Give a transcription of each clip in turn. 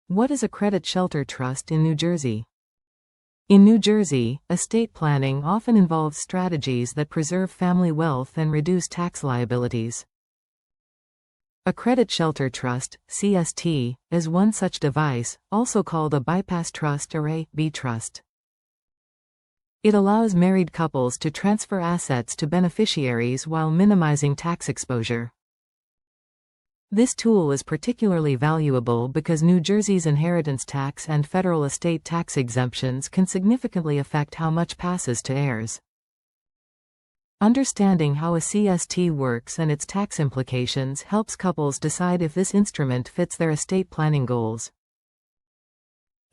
What is a credit shelter trust in New Jersey? In New Jersey, estate planning often involves strategies that preserve family wealth and reduce tax liabilities. A credit shelter trust, CST, is one such device, also called a bypass trust or a B trust. It allows married couples to transfer assets to beneficiaries while minimizing tax exposure. This tool is particularly valuable because New Jersey's inheritance tax and federal estate tax exemptions can significantly affect how much passes to heirs. Understanding how a CST works and its tax implications helps couples decide if this instrument fits their estate planning goals.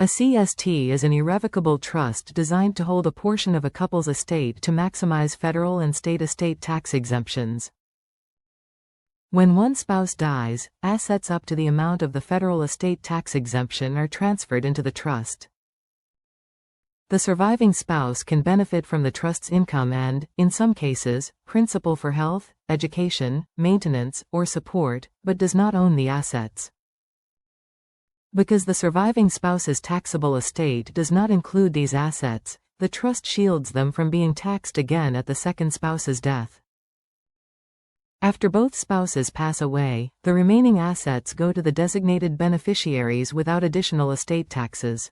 A CST is an irrevocable trust designed to hold a portion of a couple's estate to maximize federal and state estate tax exemptions. When one spouse dies, assets up to the amount of the federal estate tax exemption are transferred into the trust. The surviving spouse can benefit from the trust's income and, in some cases, principal for health, education, maintenance, or support, but does not own the assets. Because the surviving spouse's taxable estate does not include these assets, the trust shields them from being taxed again at the second spouse's death. After both spouses pass away, the remaining assets go to the designated beneficiaries without additional estate taxes.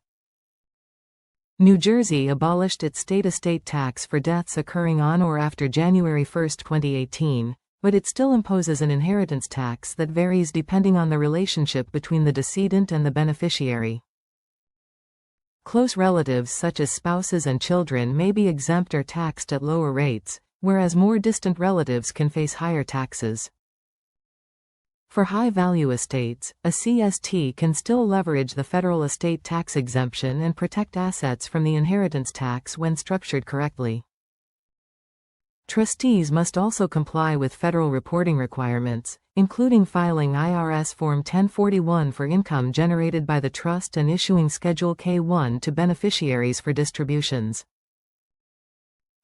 New Jersey abolished its state estate tax for deaths occurring on or after January 1, 2018, but it still imposes an inheritance tax that varies depending on the relationship between the decedent and the beneficiary. Close relatives such as spouses and children may be exempt or taxed at lower rates, whereas more distant relatives can face higher taxes. For high-value estates, a CST can still leverage the federal estate tax exemption and protect assets from the inheritance tax when structured correctly. Trustees must also comply with federal reporting requirements, including filing IRS Form 1041 for income generated by the trust and issuing Schedule K-1 to beneficiaries for distributions.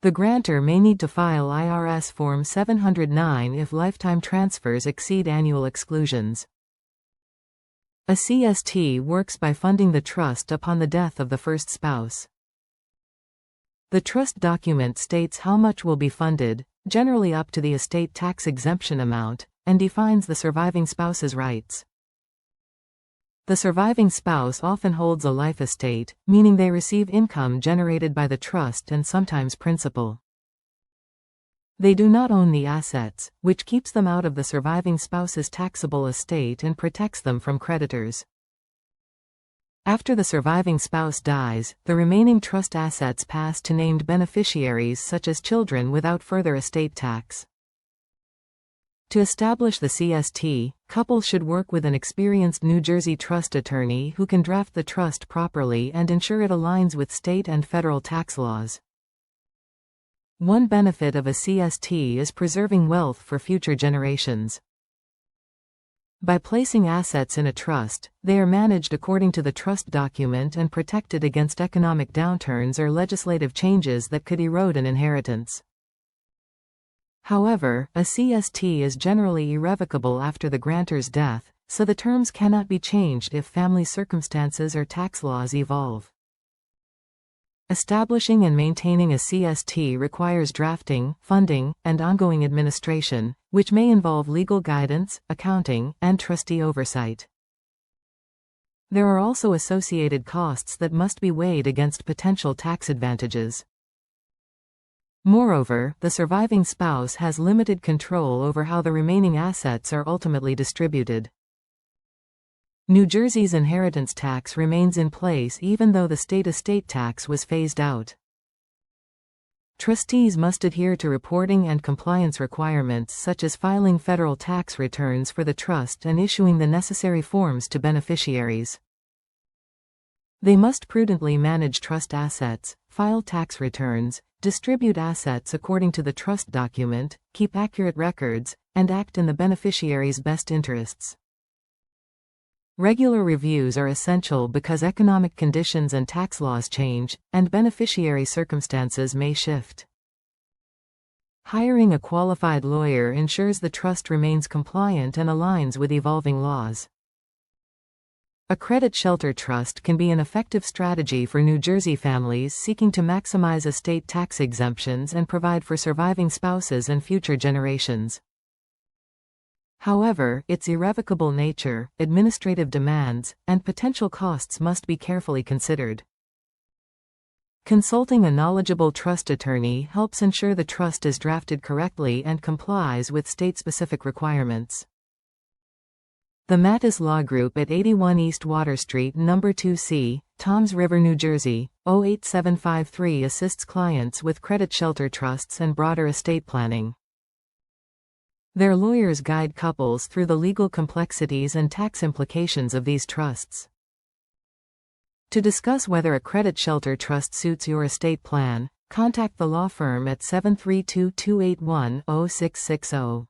The grantor may need to file IRS Form 709 if lifetime transfers exceed annual exclusions. A CST works by funding the trust upon the death of the first spouse. The trust document states how much will be funded, generally up to the estate tax exemption amount, and defines the surviving spouse's rights. The surviving spouse often holds a life estate, meaning they receive income generated by the trust and sometimes principal. They do not own the assets, which keeps them out of the surviving spouse's taxable estate and protects them from creditors. After the surviving spouse dies, the remaining trust assets pass to named beneficiaries such as children without further estate tax. To establish the CST, couples should work with an experienced New Jersey trust attorney who can draft the trust properly and ensure it aligns with state and federal tax laws. One benefit of a CST is preserving wealth for future generations. By placing assets in a trust, they are managed according to the trust document and protected against economic downturns or legislative changes that could erode an inheritance. However, a CST is generally irrevocable after the grantor's death, so the terms cannot be changed if family circumstances or tax laws evolve. Establishing and maintaining a CST requires drafting, funding, and ongoing administration, which may involve legal guidance, accounting, and trustee oversight. There are also associated costs that must be weighed against potential tax advantages. Moreover, the surviving spouse has limited control over how the remaining assets are ultimately distributed. New Jersey's inheritance tax remains in place even though the state estate tax was phased out. Trustees must adhere to reporting and compliance requirements such as filing federal tax returns for the trust and issuing the necessary forms to beneficiaries. They must prudently manage trust assets, file tax returns, distribute assets according to the trust document, keep accurate records, and act in the beneficiary's best interests. Regular reviews are essential because economic conditions and tax laws change, and beneficiary circumstances may shift. Hiring a qualified lawyer ensures the trust remains compliant and aligns with evolving laws. A credit shelter trust can be an effective strategy for New Jersey families seeking to maximize estate tax exemptions and provide for surviving spouses and future generations. However, its irrevocable nature, administrative demands, and potential costs must be carefully considered. Consulting a knowledgeable trust attorney helps ensure the trust is drafted correctly and complies with state-specific requirements. The Matus Law Group at 81 East Water Street, No. 2C, Toms River, New Jersey, 08753 assists clients with credit shelter trusts and broader estate planning. Their lawyers guide couples through the legal complexities and tax implications of these trusts. To discuss whether a credit shelter trust suits your estate plan, contact the law firm at 732-281-0660.